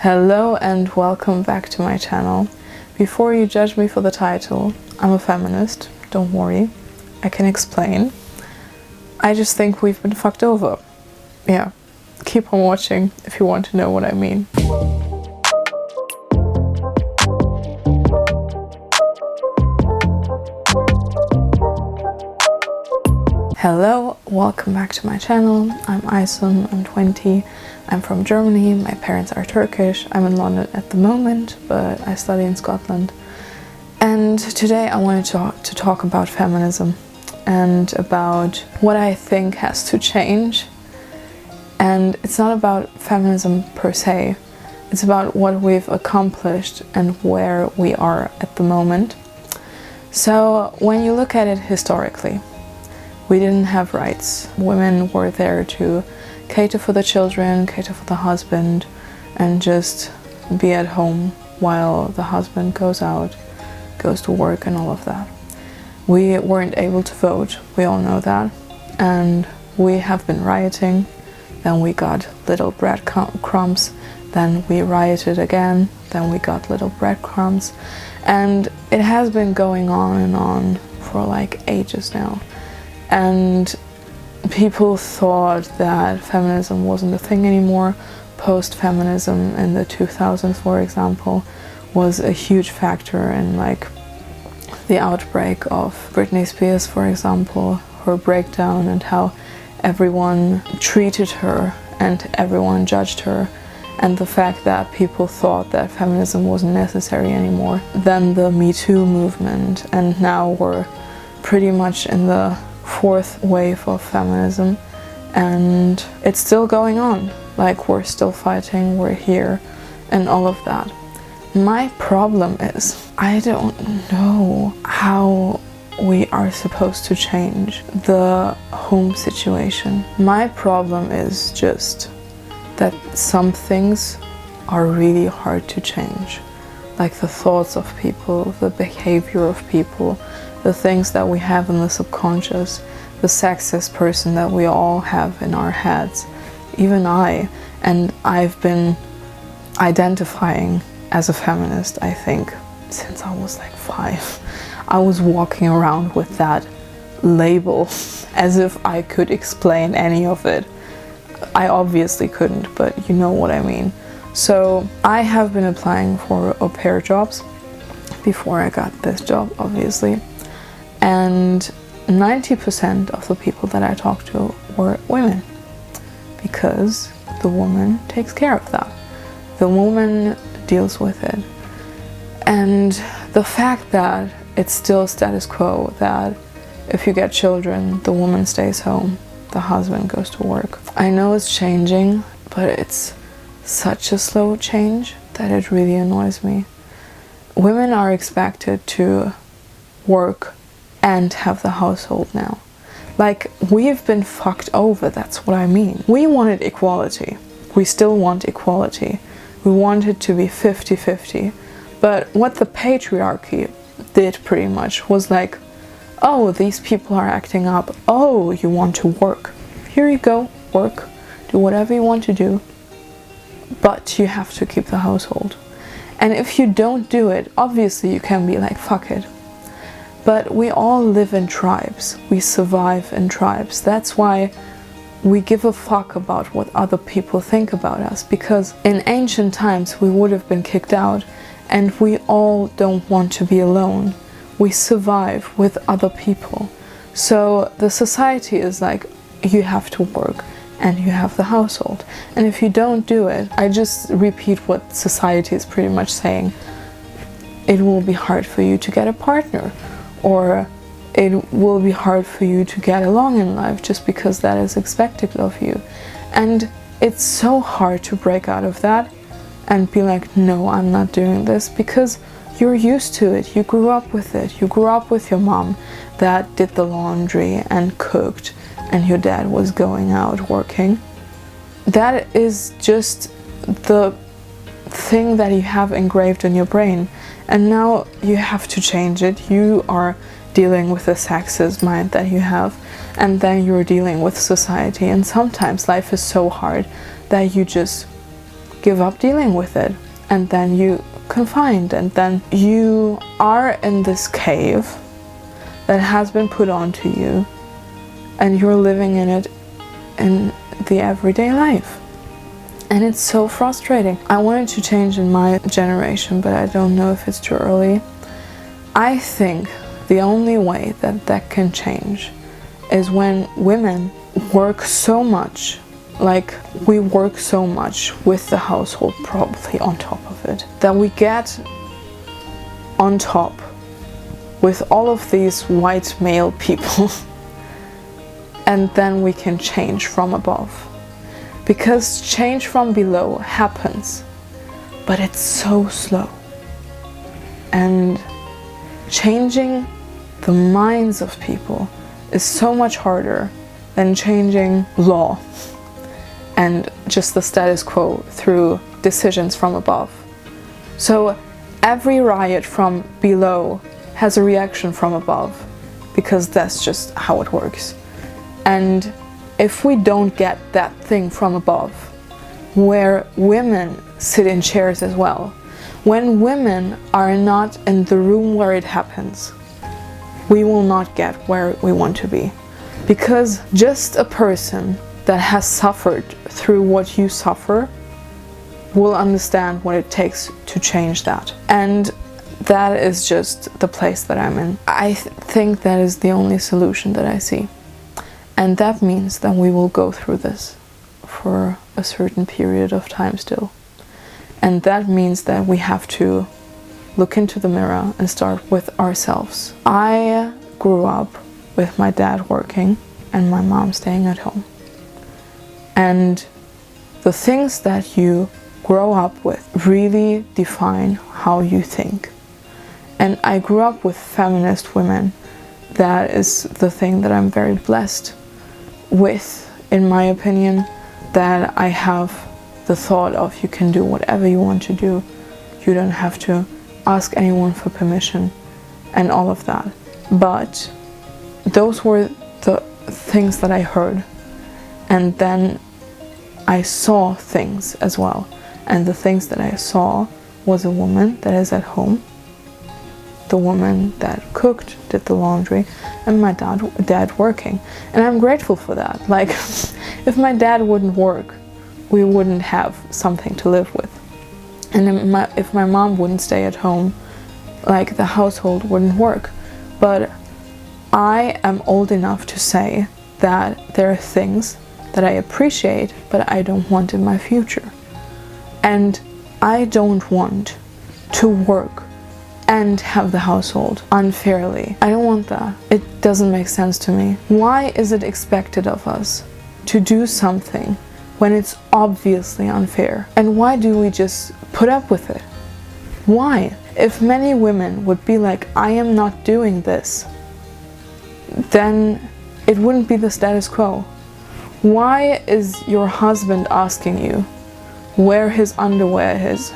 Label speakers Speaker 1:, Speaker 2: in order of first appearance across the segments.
Speaker 1: Hello and welcome back to my channel. Before you judge me for the title, I'm a feminist, don't worry, I can explain. I just think we've been fucked over. Yeah, keep on watching if you want to know what I mean. Hello, welcome back to my channel. I'm Aysun, I'm 20, I'm from Germany, my parents are Turkish, I'm in London at the moment, but I study in Scotland. And today I wanted to talk about feminism and about what I think has to change. And it's not about feminism per se, it's about what we've accomplished and where we are at the moment. So when you look at it historically, we didn't have rights. Women were there to cater for the children, cater for the husband, and just be at home while the husband goes out, goes to work and all of that. We weren't able to vote, we all know that. And we have been rioting, then we got little breadcrumbs, then we rioted again, then we got little breadcrumbs. And it has been going on and on for like ages now. And people thought that feminism wasn't a thing anymore. Post-feminism in the 2000s, for example, was a huge factor in like the outbreak of Britney Spears, for example, her breakdown and how everyone treated her and everyone judged her, and the fact that people thought that feminism wasn't necessary anymore. Then the Me Too movement, and now we're pretty much in the fourth wave of feminism, and it's still going on. Like, we're still fighting, we're here, and all of that. My problem is, I don't know how we are supposed to change the home situation. My problem is just that some things are really hard to change. Like the thoughts of people, the behavior of people, the things that we have in the subconscious, the sexist person that we all have in our heads, even I. And I've been identifying as a feminist, I think, since I was like 5. I was walking around with that label as if I could explain any of it. I obviously couldn't, but you know what I mean. So I have been applying for au pair jobs before I got this job, obviously. And 90% of the people that I talked to were women, because the woman takes care of that. The woman deals with it. And the fact that it's still status quo, that if you get children, the woman stays home, the husband goes to work. I know it's changing, but it's such a slow change that it really annoys me. Women are expected to work and have the household now. Like, we've been fucked over, that's what I mean. We wanted equality. We still want equality. We want it to be 50-50. But what the patriarchy did pretty much was like, oh, these people are acting up. Oh, you want to work. Here you go, work. Do whatever you want to do. But you have to keep the household. And if you don't do it, obviously you can be like, fuck it. But we all live in tribes. We survive in tribes. That's why we give a fuck about what other people think about us. Because in ancient times we would have been kicked out, and we all don't want to be alone. We survive with other people. So the society is like, you have to work and you have the household. And if you don't do it, I just repeat what society is pretty much saying. It will be hard for you to get a partner, or it will be hard for you to get along in life just because that is expected of you. And it's so hard to break out of that and be like, no, I'm not doing this, because you're used to it, you grew up with it. You grew up with your mom that did the laundry and cooked, and your dad was going out working. That is just the thing that you have engraved in your brain. And now you have to change it. You are dealing with the sexist mind that you have, and then you're dealing with society. And sometimes life is so hard that you just give up dealing with it, and then you confined, and then you are in this cave that has been put onto you, and you're living in it in the everyday life. And it's so frustrating. I wanted to change in my generation, but I don't know if it's too early. I think the only way that that can change is when women work so much, like we work so much with the household, probably on top of it, that we get on top with all of these white male people and then we can change from above. Because change from below happens, but it's so slow. And changing the minds of people is so much harder than changing law and just the status quo through decisions from above. So every riot from below has a reaction from above, because that's just how it works. And if we don't get that thing from above, where women sit in chairs as well, when women are not in the room where it happens, we will not get where we want to be. Because just a person that has suffered through what you suffer will understand what it takes to change that. And that is just the place that I'm in. I think that is the only solution that I see. And that means that we will go through this for a certain period of time still. And that means that we have to look into the mirror and start with ourselves. I grew up with my dad working and my mom staying at home. And the things that you grow up with really define how you think. And I grew up with feminist women. That is the thing that I'm very blessed with, in my opinion, that I have the thought of you can do whatever you want to do. You don't have to ask anyone for permission and all of that. But those were the things that I heard. And then I saw things as well. And the things that I saw was a woman that is at home, the woman that cooked, did the laundry, and my dad working. And I'm grateful for that. Like, if my dad wouldn't work, we wouldn't have something to live with. And if my mom wouldn't stay at home, like, the household wouldn't work. But I am old enough to say that there are things that I appreciate, but I don't want in my future. And I don't want to work and have the household unfairly. I don't want that. It doesn't make sense to me. Why is it expected of us to do something when it's obviously unfair? And why do we just put up with it? Why? If many women would be like, I am not doing this, then it wouldn't be the status quo. Why is your husband asking you where his underwear is?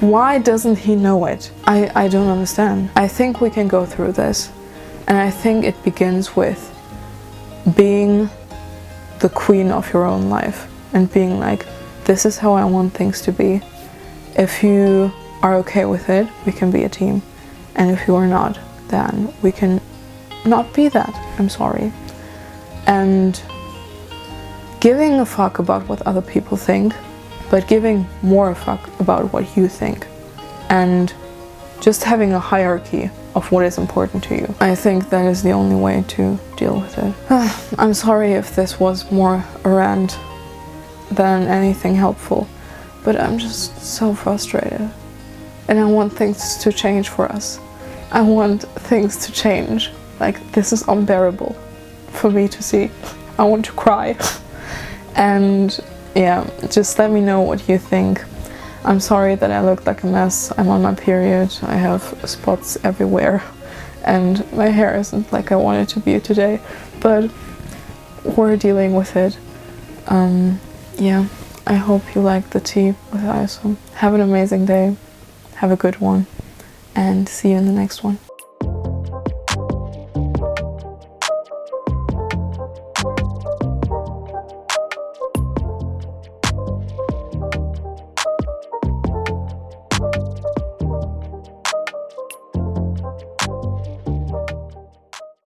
Speaker 1: Why doesn't he know it? I don't understand. I think we can go through this, and I think it begins with being the queen of your own life and being like, this is how I want things to be. If you are okay with it, we can be a team. And if you are not, then we can not be that. I'm sorry. And giving a fuck about what other people think, but giving more a fuck about what you think. And just having a hierarchy of what is important to you. I think that is the only way to deal with it. I'm sorry if this was more a rant than anything helpful, but I'm just so frustrated. And I want things to change for us. I want things to change. Like, this is unbearable for me to see. I want to cry. And yeah, just let me know what you think. I'm sorry that I looked like a mess. I'm on my period. I have spots everywhere. And my hair isn't like I want it to be today. But we're dealing with it. Yeah, I hope you like the tea with Aysun. Have an amazing day. Have a good one. And see you in the next one.